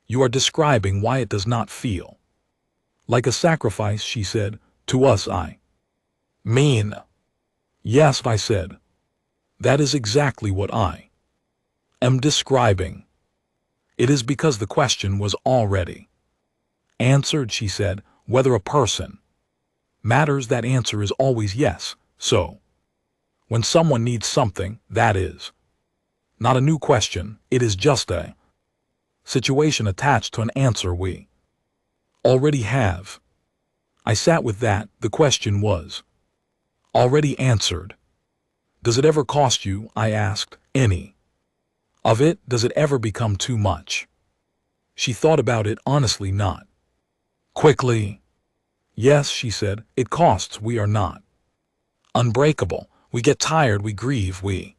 You are describing why it does not feel like a sacrifice, she said. To us, I mean. Yes, I said. That is exactly what I am describing. It is because the question was already answered, she said. Whether a person matters, that answer is always yes. So, when someone needs something, that is not a new question, it is just a situation attached to an answer we already have. I sat with that. The question was already answered. Does it ever cost you? I asked. Any of it? Does it ever become too much? She thought about it. Honestly, not quickly. Yes, she said, it costs. We are not unbreakable. We get tired, we grieve, we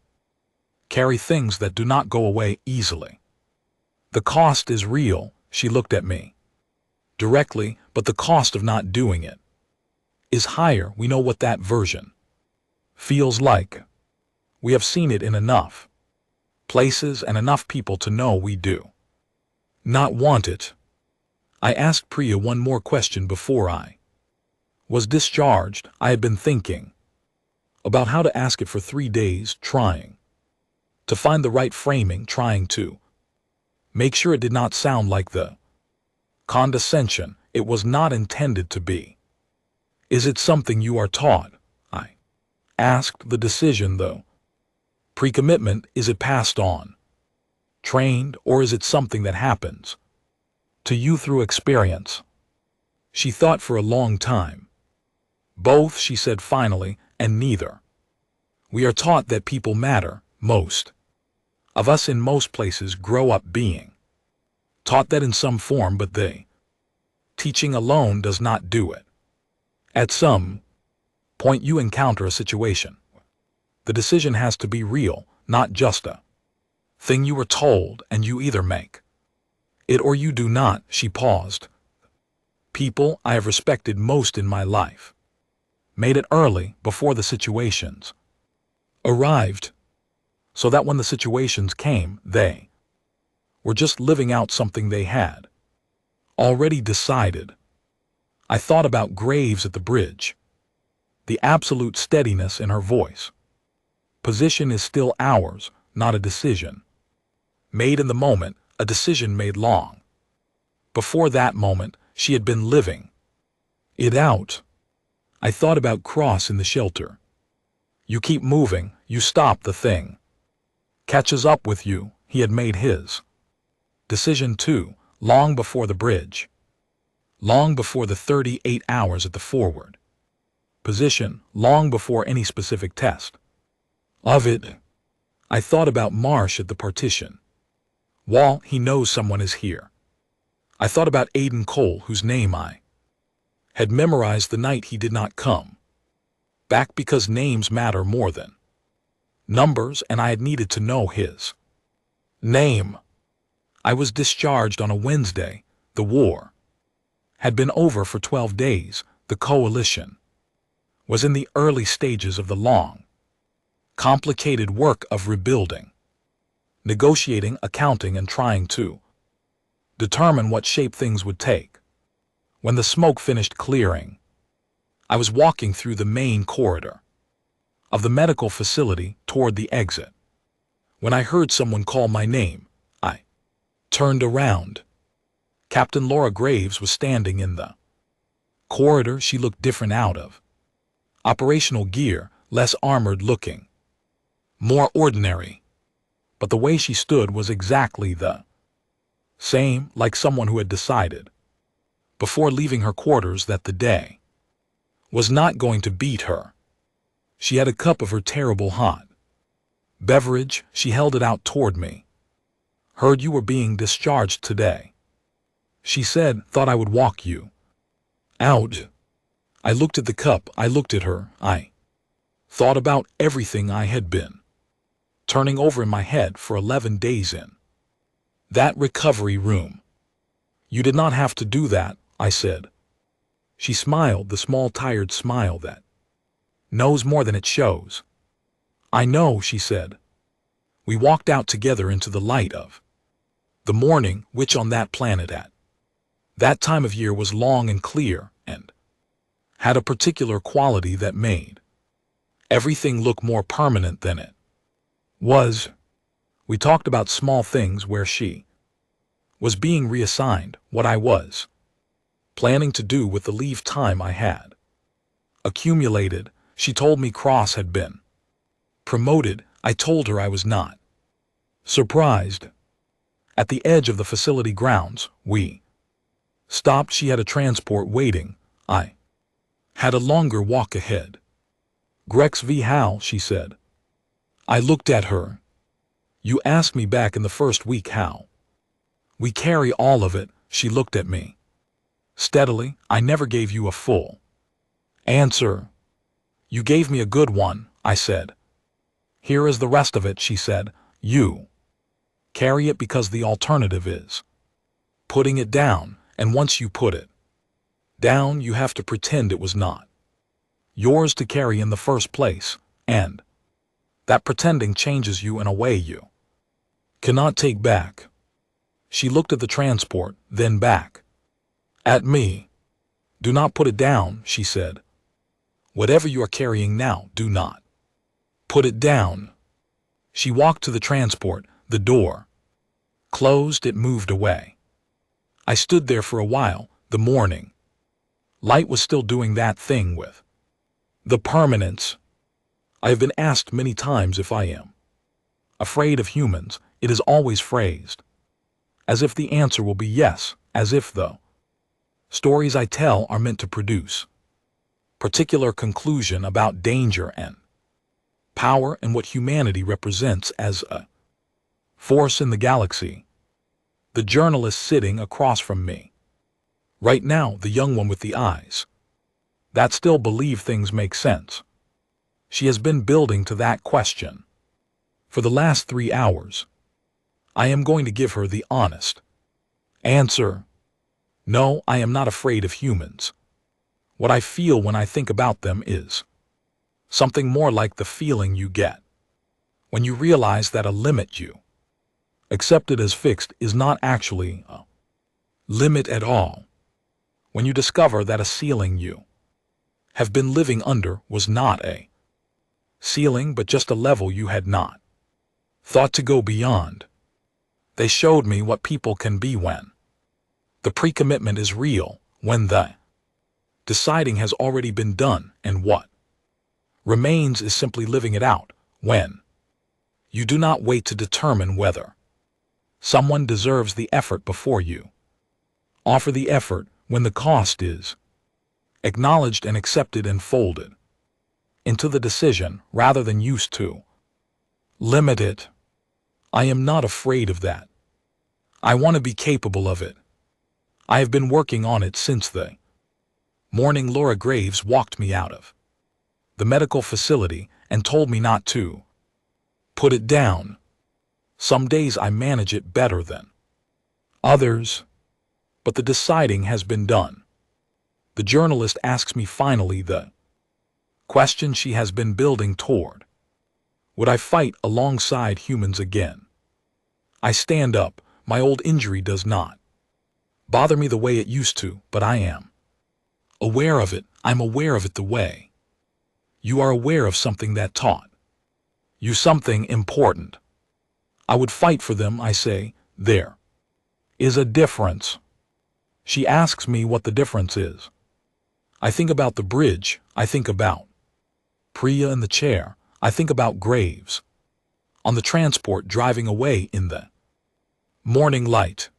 carry things that do not go away easily. The cost is real. She looked at me directly, but the cost of not doing it is higher. We know what that version feels like. We have seen it in enough places and enough people to know we do not want it. I asked Priya one more question before I was discharged. I had been thinking about how to ask it for 3 days, trying to find the right framing, trying to make sure it did not sound like the condescension it was not intended to be. Is it something you are taught? I asked. The decision, though, pre-commitment, is it passed on, trained, or is it something that happens to you through experience? She thought for a long time. Both, she said finally, and neither. We are taught that people matter. Most of us in most places grow up being taught that in some form, but teaching alone does not do it. At some point you encounter a situation. The decision has to be real, not just a thing you were told, and you either make it or you do not. She paused. People I have respected most in my life made it early, before the situations arrived, so that when the situations came, they were just living out something they had already decided. I thought about graves at the bridge. the absolute steadiness in her voice. Position is still ours, not a decision. Made in the moment, a decision made long. Before that moment, she had been living it out. I thought about Cross in the shelter. You keep moving, you stop the thing. Catches up with you, he had made his decision too, long before the bridge. Long before the 38 hours at the forward position, long before any specific test of it. I thought about Marsh at the partition. Wall, he knows someone is here. I thought about Aiden Cole, whose name I had memorized the night he did not come back, because names matter more than numbers, and I had needed to know his name. I was discharged on a Wednesday. The war had been over for 12 days. The coalition was in the early stages of the long, complicated work of rebuilding, negotiating, accounting, and trying to determine what shape things would take. When the smoke finished clearing, I was walking through the main corridor of the medical facility toward the exit when I heard someone call my name. I turned around. Captain Laura Graves was standing in the corridor. She looked different out of operational gear, less armored looking, more ordinary. But the way she stood was exactly the same, like someone who had decided before leaving her quarters that the day was not going to beat her. She had a cup of her terrible hot beverage. She held it out toward me. Heard you were being discharged today, she said. Thought I would walk you out. I looked at the cup. I looked at her. I thought about everything I had been turning over in my head for 11 days in that recovery room. You did not have to do that, I said. She smiled, the small tired smile that knows more than it shows. I know, she said. We walked out together into the light of the morning, which on that planet at that time of year was long and clear and had a particular quality that made everything look more permanent than it was. We talked about small things, where she was being reassigned, what I was planning to do with the leave time I had accumulated. She told me Cross had been promoted. I told her I was not surprised. At the edge of the facility grounds, we stopped. She had a transport waiting. I had a longer walk ahead. Grex v. Hal, she said. I looked at her. You asked me back in the first week how we carry all of it. She looked at me steadily. I never gave you a full answer. You gave me a good one, I said. Here is the rest of it, she said. You carry it because the alternative is putting it down, and once you put it down, you have to pretend it was not yours to carry in the first place, and that pretending changes you in a way you cannot take back. She looked at the transport, then back at me. Do not put it down, she said. Whatever you are carrying now, do not put it down. She walked to the transport. The door closed. It moved away. I stood there for a while. The morning light was still doing that thing with the permanence. I have been asked many times if I am afraid of humans. It is always phrased as if the answer will be yes, as if the stories I tell are meant to produce particular conclusion about danger and power and what humanity represents as a force in the galaxy. The journalist sitting across from me right now, the young one with the eyes that still believe things make sense. She has been building to that question for the last 3 hours. I am going to give her the honest answer. No, I am not afraid of humans. What I feel when I think about them is something more like the feeling you get when you realize that a limit you accepted as fixed is not actually a limit at all. When you discover that a ceiling you have been living under was not a ceiling but just a level you had not thought to go beyond. They showed me what people can be when the pre-commitment is real, when the deciding has already been done, and what remains is simply living it out, when you do not wait to determine whether someone deserves the effort before you offer the effort, when the cost is acknowledged and accepted and folded into the decision rather than used to limit it. I am not afraid of that. I want to be capable of it. I have been working on it since the morning Laura Graves walked me out of the medical facility and told me not to put it down. Some days I manage it better than others, but the deciding has been done. The journalist asks me finally the question she has been building toward. Would I fight alongside humans again? I stand up. My old injury does not bother me the way it used to, but I am aware of it. I'm aware of it the way you are aware of something that taught you something important. I would fight for them, I say. There is a difference. She asks me what the difference is. I think about the bridge. I think about Priya in the chair. I think about Graves on the transport driving away in the morning light.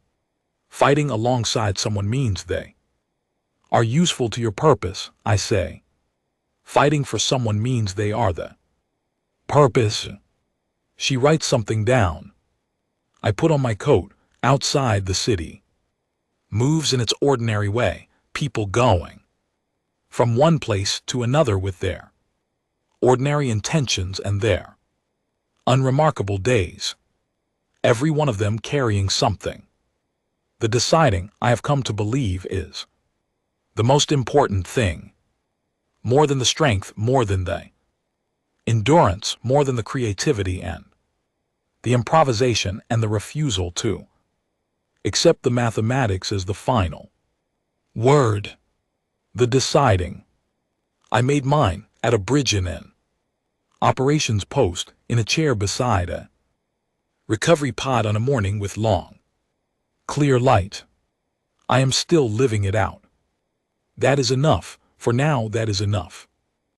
Fighting alongside someone means they are useful to your purpose, I say. Fighting for someone means they are the purpose. She writes something down. I put on my coat. Outside the city moves in its ordinary way, people going from one place to another with their ordinary intentions and their unremarkable days, every one of them carrying something. The deciding, I have come to believe, is the most important thing. More than the strength, more than the endurance, more than the creativity and the improvisation and the refusal to accept the mathematics as the final word. The deciding. I made mine at a bridge in an operations post, in a chair beside a recovery pod on a morning with long, clear light. I am still living it out. That is enough. For now, that is enough.